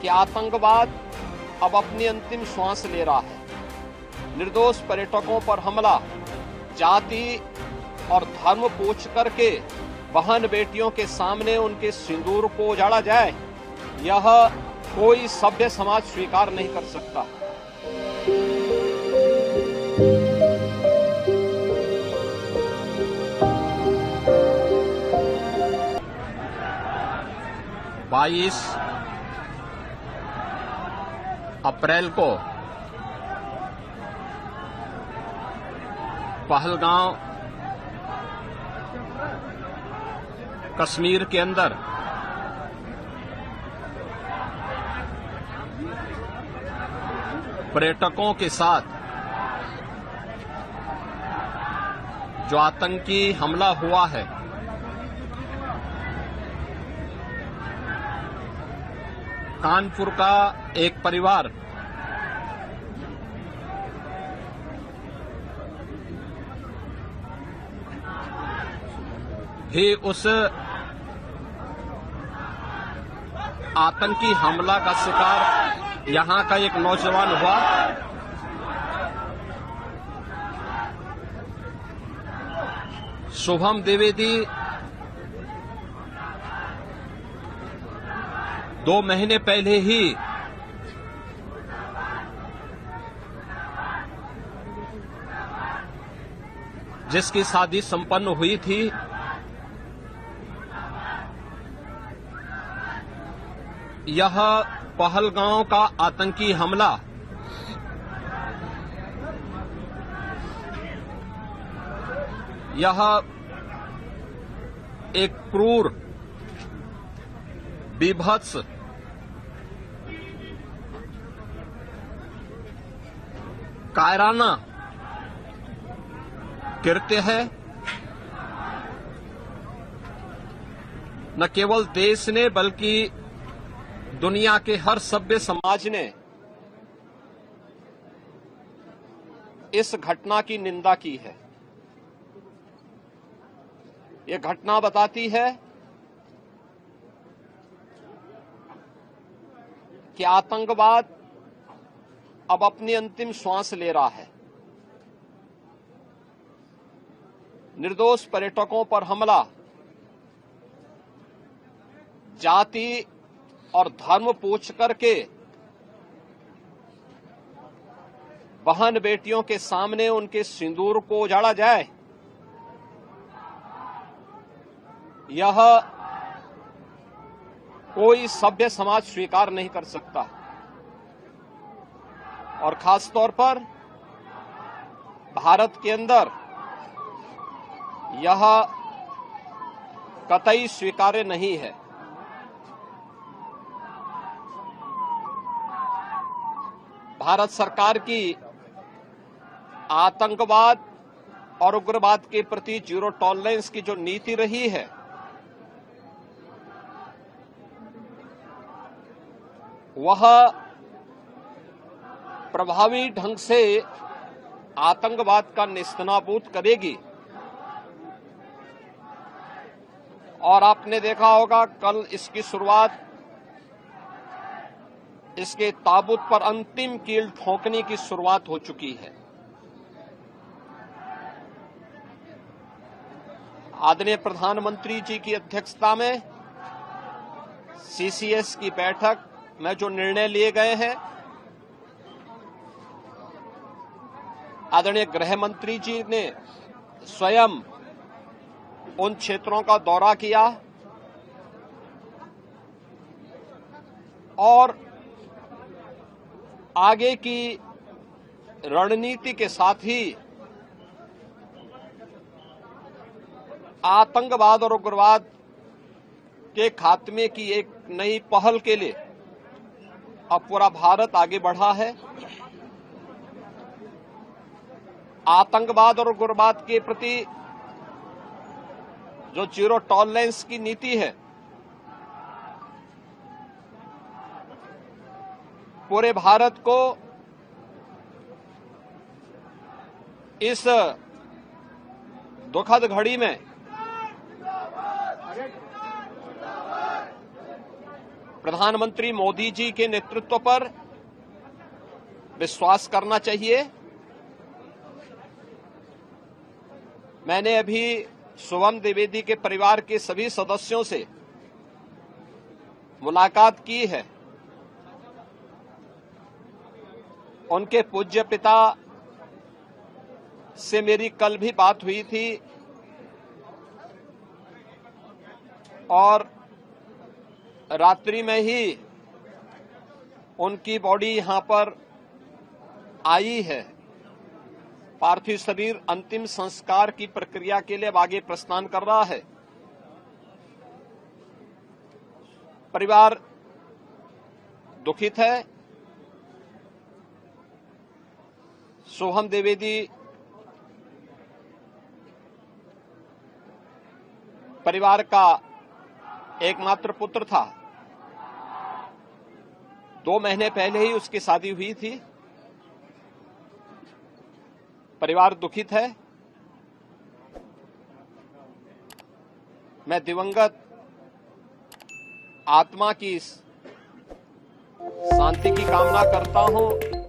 कि आतंकवाद अब अपनी अंतिम श्वास ले रहा है। निर्दोष पर्यटकों पर हमला, जाति और धर्म पूछ करके बहन बेटियों के सामने उनके सिंदूर को उजाड़ा जाए, यह कोई सभ्य समाज स्वीकार नहीं कर सकता। बाईस अप्रैल को पहलगांव कश्मीर के अंदर पर्यटकों के साथ जो आतंकी हमला हुआ है, कानपुर का एक परिवार भी उस आतंकी हमला का शिकार यहां का एक नौजवान हुआ। शुभम द्विवेदी 2 महीने पहले ही जिसकी शादी संपन्न हुई थी, यह पहलगांव का आतंकी हमला यह एक क्रूर, बीभत्स, कायराना कृत्य है। न केवल देश ने बल्कि दुनिया के हर सभ्य समाज ने इस घटना की निंदा की है। यह घटना बताती है कि आतंकवाद अब अपनी अंतिम श्वास ले रहा है। निर्दोष पर्यटकों पर हमला, जाति और धर्म पूछ करके बहन बेटियों के सामने उनके सिंदूर को उजाड़ा जाए, यह कोई सभ्य समाज स्वीकार नहीं कर सकता। और खास तौर पर भारत के अंदर यह कतई स्वीकार्य नहीं है। भारत सरकार की आतंकवाद और उग्रवाद के प्रति जीरो टॉलरेंस की जो नीति रही है, वह प्रभावी ढंग से आतंकवाद का नेस्तनाबूद करेगी। और आपने देखा होगा, कल इसकी शुरुआत, इसके ताबूत पर अंतिम कील ठोकने की शुरुआत हो चुकी है। आदरणीय प्रधानमंत्री जी की अध्यक्षता में सीसीएस की बैठक में जो निर्णय लिए गए हैं, आदरणीय गृह मंत्री जी ने स्वयं उन क्षेत्रों का दौरा किया और आगे की रणनीति के साथ ही आतंकवाद और उग्रवाद के खात्मे की एक नई पहल के लिए अब पूरा भारत आगे बढ़ा है। आतंकवाद और उग्रवाद के प्रति जो जीरो टॉलरेंस की नीति है, पूरे भारत को इस दुखद घड़ी में प्रधानमंत्री मोदी जी के नेतृत्व पर विश्वास करना चाहिए। मैंने अभी शुभम द्विवेदी के परिवार के सभी सदस्यों से मुलाकात की है। उनके पूज्य पिता से मेरी कल भी बात हुई थी और रात्रि में ही उनकी बॉडी यहां पर आई है। पार्थिव शरीर अंतिम संस्कार की प्रक्रिया के लिए अब आगे प्रस्थान कर रहा है। परिवार दुखित है। शुभम द्विवेदी परिवार का एकमात्र पुत्र था। 2 महीने पहले ही उसकी शादी हुई थी। परिवार दुखित है। मैं दिवंगत आत्मा की शांति की कामना करता हूं।